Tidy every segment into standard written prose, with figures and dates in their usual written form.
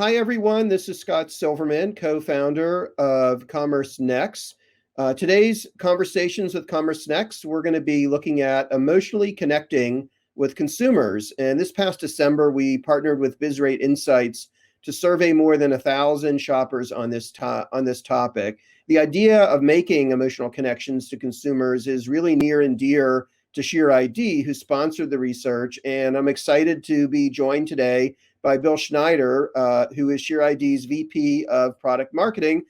Hi, everyone. This is Scott Silverman, co-founder of CommerceNext. Today's conversations with CommerceNext, we're going to be looking at emotionally connecting with consumers. And this past December, we partnered with BizRate Insights to survey more than 1,000 shoppers on this topic. The idea of making emotional connections to consumers is really near and dear to SheerID, who sponsored the research. And I'm excited to be joined today by Bill Schneider, who is SheerID's VP of Product Marketing.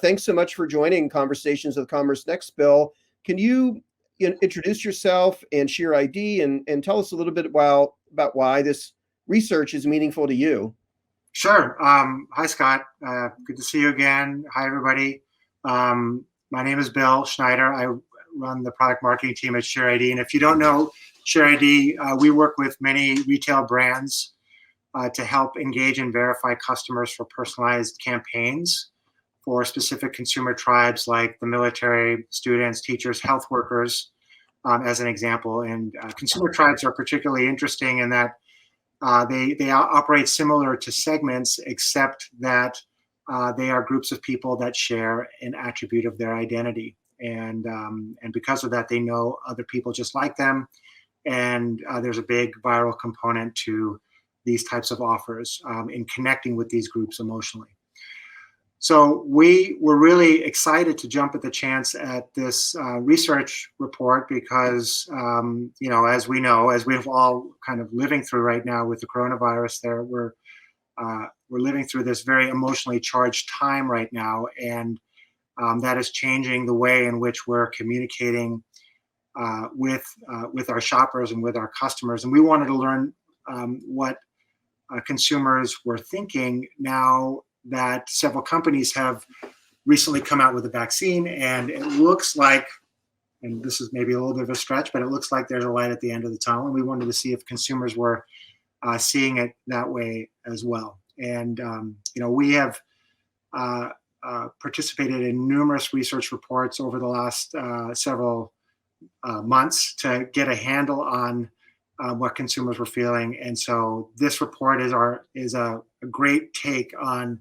Thanks so much for joining Conversations with CommerceNext, Bill. Can you introduce yourself and SheerID and tell us a little bit about why this research is meaningful to you? Sure. Hi, Scott. Good to see you again. Hi, everybody. My name is Bill Schneider. I run the product marketing team at SheerID. And if you don't know SheerID, we work with many retail brands to help engage and verify customers for personalized campaigns for specific consumer tribes like the military, students, teachers, health workers, as an example. And consumer tribes are particularly interesting in that they operate similar to segments, except that they are groups of people that share an attribute of their identity. And because of that, they know other people just like them. And there's a big viral component to these types of offers in connecting with these groups emotionally. So we were really excited to jump at the chance at this research report because, as we've all kind of living through right now with the coronavirus, we're living through this very emotionally charged time right now, and that is changing the way in which we're communicating with our shoppers and with our customers. And we wanted to learn what consumers were thinking now that several companies have recently come out with a vaccine, and it looks like, and this is maybe a little bit of a stretch, but it looks like there's a light at the end of the tunnel, and we wanted to see if consumers were seeing it that way as well. And we have participated in numerous research reports over the last several months to get a handle on what consumers were feeling. And so this report is a great take on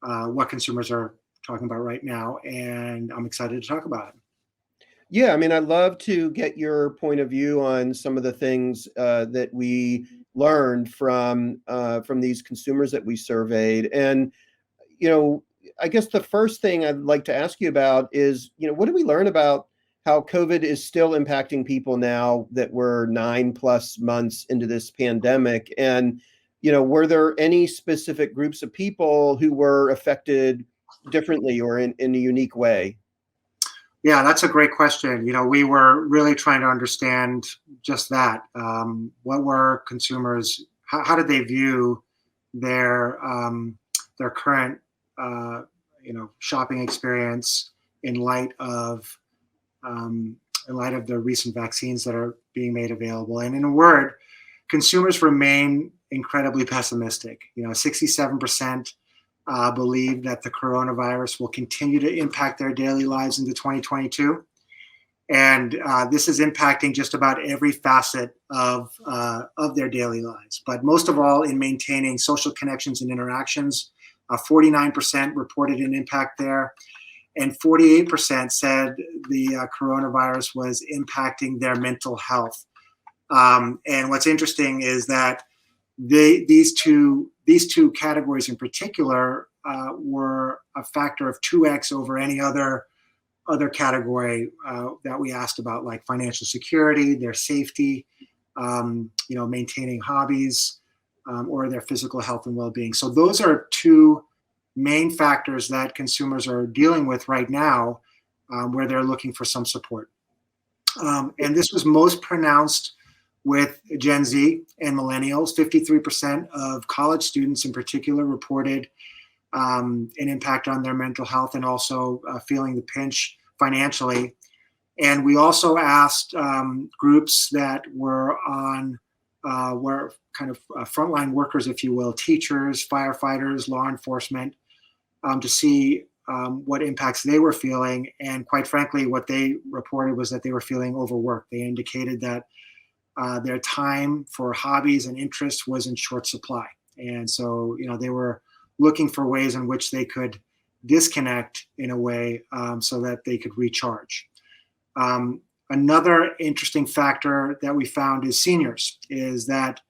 what consumers are talking about right now, and I'm excited to talk about it. Yeah, I mean, I'd love to get your point of view on some of the things that we learned from these consumers that we surveyed. And, I guess the first thing I'd like to ask you about is, what did we learn about how COVID is still impacting people now that we're 9+ months into this pandemic? And, were there any specific groups of people who were affected differently or in a unique way? Yeah, that's a great question. We were really trying to understand just that. What were consumers, how did they view their current, shopping experience in light of the recent vaccines that are being made available? And in a word, consumers remain incredibly pessimistic. 67% believe that the coronavirus will continue to impact their daily lives into 2022. And this is impacting just about every facet of their daily lives, but most of all in maintaining social connections and interactions. 49% reported an impact there, and 48% said the coronavirus was impacting their mental health. And what's interesting is that these two categories in particular were a factor of 2x over any other category that we asked about, like financial security, their safety, maintaining hobbies, or their physical health and well-being. So those are two main factors that consumers are dealing with right now, where they're looking for some support. And this was most pronounced with Gen Z and millennials. 53% of college students in particular reported an impact on their mental health and also feeling the pinch financially. And we also asked groups that were kind of frontline workers, if you will, teachers, firefighters, law enforcement, to see what impacts they were feeling. And quite frankly, what they reported was that they were feeling overworked. They indicated that their time for hobbies and interests was in short supply. And so, they were looking for ways in which they could disconnect in a way so that they could recharge. Another interesting factor that we found is seniors, is that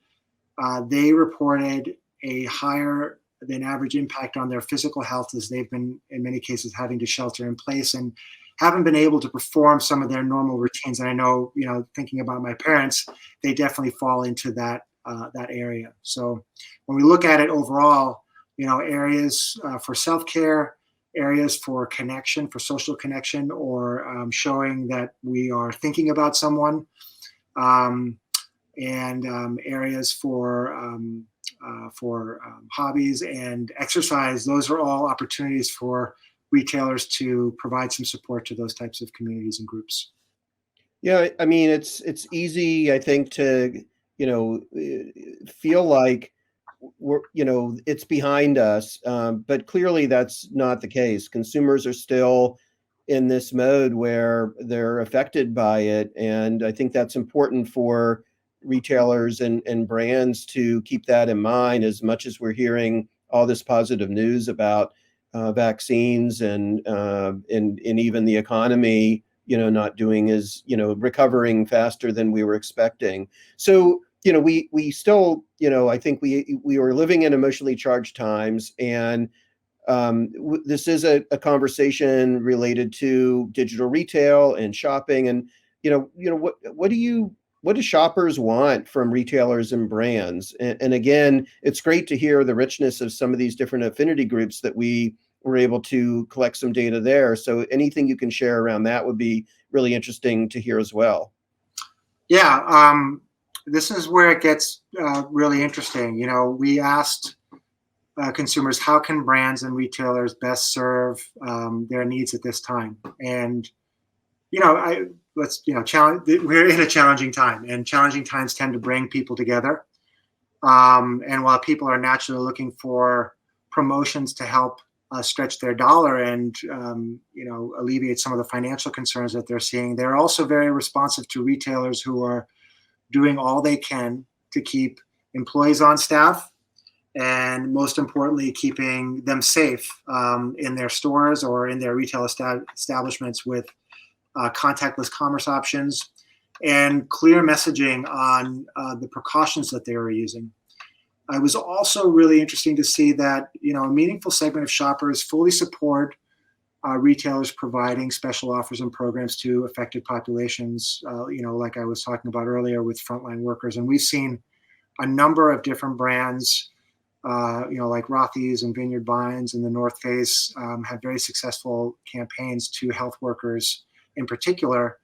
they reported a higher than average impact on their physical health, as they've been, in many cases, having to shelter in place and haven't been able to perform some of their normal routines. And I know, thinking about my parents, they definitely fall into that area. So when we look at it overall, areas for self-care, areas for connection, for social connection, or showing that we are thinking about someone, and areas for hobbies and exercise. Those are all opportunities for retailers to provide some support to those types of communities and groups. Yeah, I mean, it's easy, I think, to feel like it's behind us, but clearly that's not the case. Consumers are still in this mode where they're affected by it, and I think that's important for retailers and brands to keep that in mind, as much as we're hearing all this positive news about vaccines and even the economy, not doing as, recovering faster than we were expecting. So, we still, I think we were living in emotionally charged times, and this is a conversation related to digital retail and shopping. And what do shoppers want from retailers and brands? And again, it's great to hear the richness of some of these different affinity groups that we were able to collect some data there. So anything you can share around that would be really interesting to hear as well. Yeah, this is where it gets really interesting. We asked consumers, how can brands and retailers best serve their needs at this time? And we're in a challenging time, and challenging times tend to bring people together. And while people are naturally looking for promotions to help stretch their dollar and alleviate some of the financial concerns that they're seeing, they're also very responsive to retailers who are doing all they can to keep employees on staff, and most importantly, keeping them safe in their stores or in their retail establishments with contactless commerce options and clear messaging on the precautions that they are using. It was also really interesting to see that a meaningful segment of shoppers fully support retailers providing special offers and programs to affected populations, like I was talking about earlier with frontline workers. And we've seen a number of different brands, like Rothy's and Vineyard Vines and the North Face, have very successful campaigns to health workers in particular,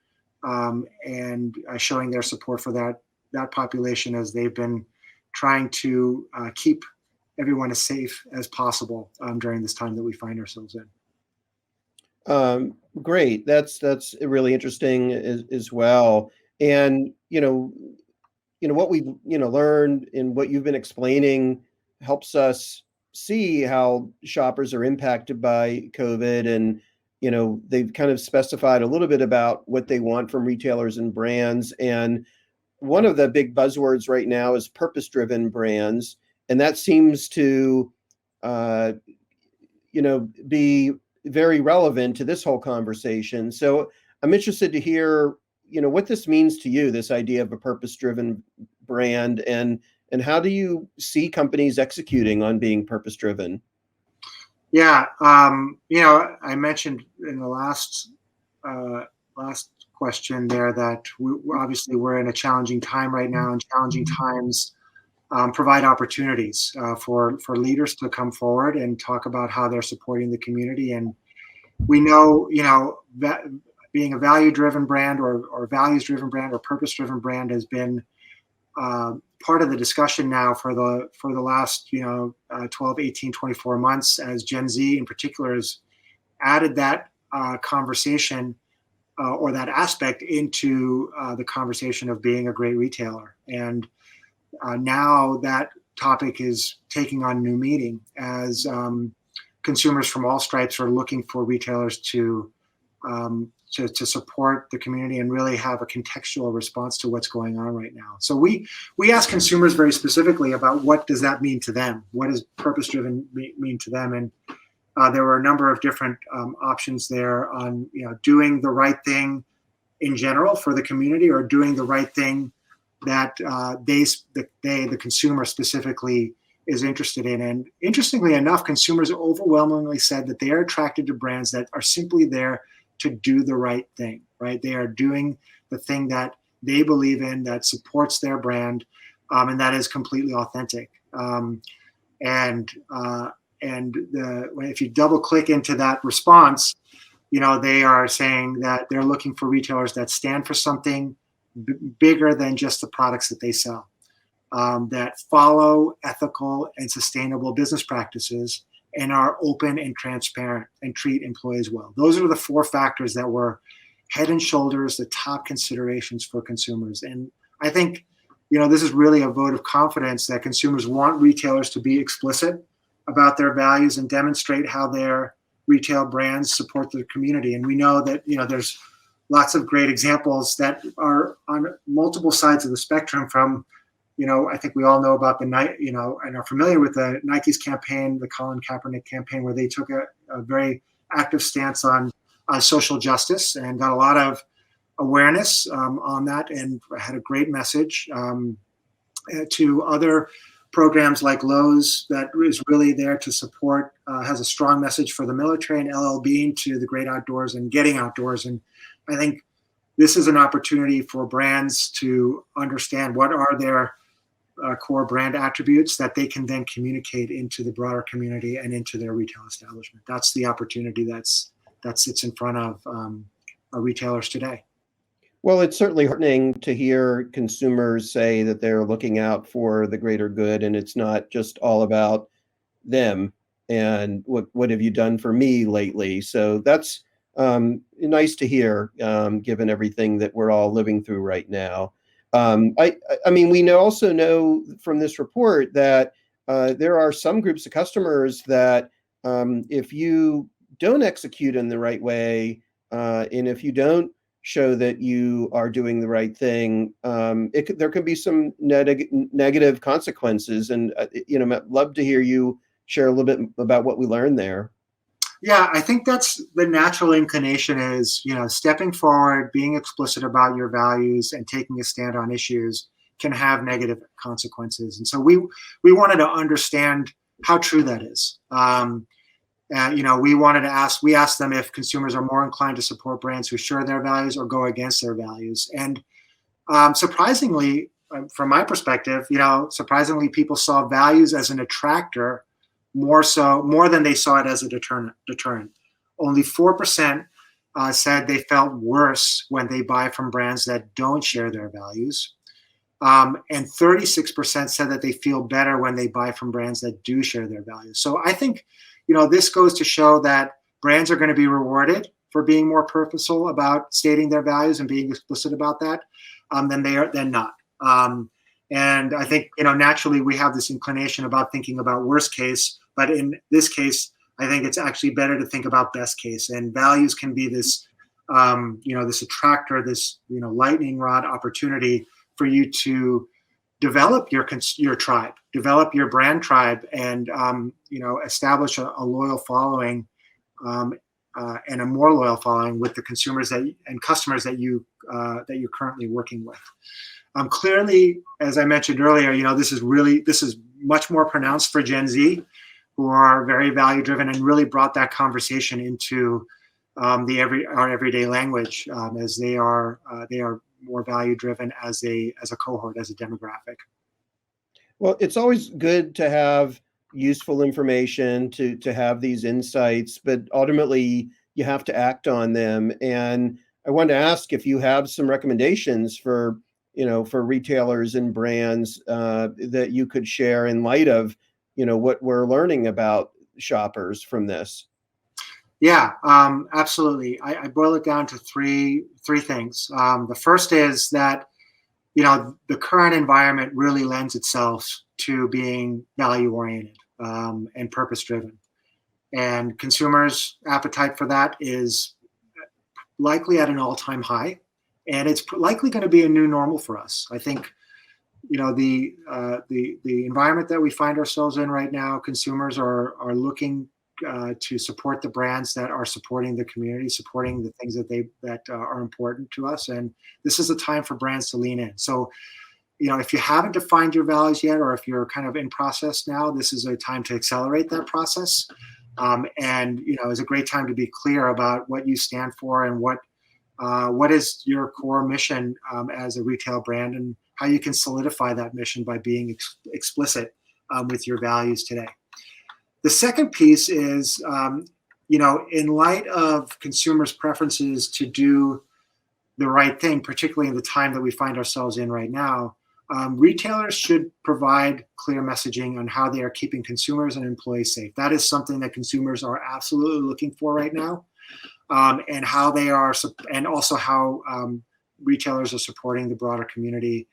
and showing their support for that population as they've been trying to keep everyone as safe as possible during this time that we find ourselves in. Great. That's really interesting as well. And what we've learned and what you've been explaining helps us see how shoppers are impacted by COVID, and they've kind of specified a little bit about what they want from retailers and brands. And one of the big buzzwords right now is purpose-driven brands, and that seems to be very relevant to this whole conversation. So I'm interested to hear, what this means to you, this idea of a purpose-driven brand, and how do you see companies executing on being purpose-driven? Yeah, I mentioned in the last question there that we're in a challenging time right now, and challenging times provide opportunities for leaders to come forward and talk about how they're supporting the community. And we know, that being a value-driven brand or values-driven brand or purpose-driven brand has been part of the discussion now for the last 12, 18, 24 months, as Gen Z in particular has added that conversation or that aspect into the conversation of being a great retailer. And now that topic is taking on new meaning as consumers from all stripes are looking for retailers to to support the community and really have a contextual response to what's going on right now. So we ask consumers very specifically about what does that mean to them? What does purpose-driven mean to them? And there were a number of different options there on doing the right thing in general for the community, or doing the right thing that the consumer specifically is interested in. And interestingly enough, consumers overwhelmingly said that they are attracted to brands that are simply there to do the right thing, right? They are doing the thing that they believe in, that supports their brand, and that is completely authentic. If you double click into that response, they are saying that they're looking for retailers that stand for something bigger than just the products that they sell, that follow ethical and sustainable business practices and are open and transparent and treat employees well. Those are the 4 factors that were head and shoulders the top considerations for consumers. And I think, this is really a vote of confidence that consumers want retailers to be explicit about their values and demonstrate how their retail brands support the community. And we know that, there's lots of great examples that are on multiple sides of the spectrum from, I think we all know about the Nike, and are familiar with the Nike's campaign, the Colin Kaepernick campaign, where they took a very active stance on social justice and got a lot of awareness on that, and had a great message to other programs like Lowe's that is really there to support, has a strong message for the military, and LL Bean to the great outdoors and getting outdoors. And I think this is an opportunity for brands to understand what are their core brand attributes that they can then communicate into the broader community and into their retail establishment. That's the opportunity that sits in front of retailers today. Well, it's certainly heartening to hear consumers say that they're looking out for the greater good, and it's not just all about them and what have you done for me lately. So that's nice to hear, given everything that we're all living through right now. I mean, we also know from this report that there are some groups of customers that if you don't execute in the right way, and if you don't show that you are doing the right thing, there could be some negative consequences. And I'd love to hear you share a little bit about what we learned there. Yeah, I think that's the natural inclination is, stepping forward, being explicit about your values and taking a stand on issues can have negative consequences. And so we wanted to understand how true that is. We asked them if consumers are more inclined to support brands who share their values or go against their values. And surprisingly, from my perspective, surprisingly, people saw values as an attractor more than they saw it as a deterrent. Only 4% said they felt worse when they buy from brands that don't share their values. And 36% said that they feel better when they buy from brands that do share their values. So I think, this goes to show that brands are going to be rewarded for being more purposeful about stating their values and being explicit about that than not. And I think, naturally we have this inclination about thinking about worst case, but in this case, I think it's actually better to think about best case. And values can be this, this attractor, this, lightning rod opportunity for you to develop your tribe, develop your brand tribe, and establish a loyal following, and a more loyal following with the consumers and customers that you're currently working with. Clearly, as I mentioned earlier, this is much more pronounced for Gen Z, who are very value driven and really brought that conversation into our everyday language, as they are more value driven as a cohort, as a demographic. Well, it's always good to have useful information, to have these insights, but ultimately you have to act on them. And I wanted to ask if you have some recommendations for retailers and brands that you could share in light of what we're learning about shoppers from this. Yeah, absolutely. I boil it down to three things. The first is that, the current environment really lends itself to being value-oriented and purpose-driven. And consumers' appetite for that is likely at an all-time high, and it's likely going to be a new normal for us. I think, the environment that we find ourselves in right now, consumers are looking to support the brands that are supporting the community, supporting the things that are important to us, and this is a time for brands to lean in. So, if you haven't defined your values yet, or if you're kind of in process now, this is a time to accelerate that process. And it's a great time to be clear about what you stand for and what is your core mission as a retail brand, and how you can solidify that mission by being explicit with your values today. The second piece is, in light of consumers' preferences to do the right thing, particularly in the time that we find ourselves in right now, retailers should provide clear messaging on how they are keeping consumers and employees safe. That is something that consumers are absolutely looking for right now, and how they are, and also how retailers are supporting the broader community,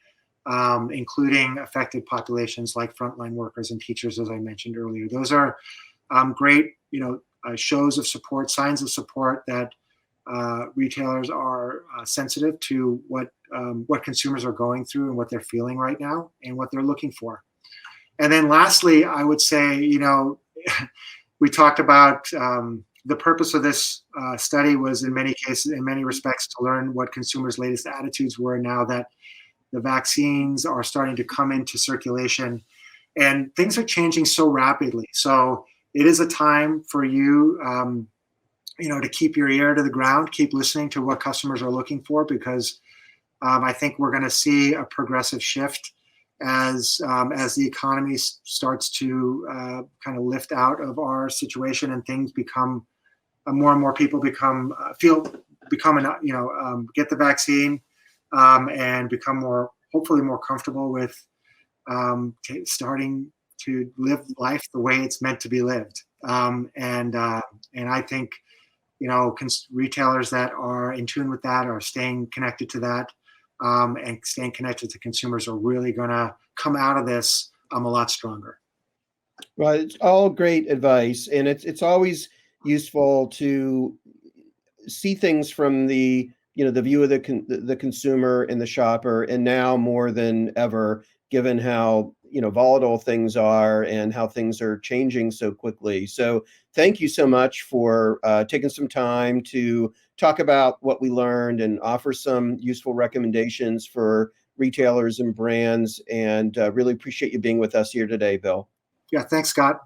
including affected populations like frontline workers and teachers, as I mentioned earlier. Those are great, shows of support, signs of support that retailers are sensitive to what consumers are going through and what they're feeling right now and what they're looking for. And then lastly, I would say, we talked about the purpose of this study was in many cases, in many respects, to learn what consumers' latest attitudes were now that the vaccines are starting to come into circulation and things are changing so rapidly. So it is a time for you, to keep your ear to the ground, keep listening to what customers are looking for, because I think we're going to see a progressive shift as the economy starts to kind of lift out of our situation and things become more and more people get the vaccine and become hopefully more comfortable with starting to live life the way it's meant to be lived. And I think, retailers that are in tune with that, are staying connected to that, and staying connected to consumers, are really going to come out of this a lot stronger. Well, it's all great advice, and it's always useful to see things from the view of the consumer and the shopper, and now more than ever, given how volatile things are and how things are changing so quickly. So thank you so much for taking some time to talk about what we learned and offer some useful recommendations for retailers and brands, and really appreciate you being with us here today, Bill. Yeah, thanks, Scott.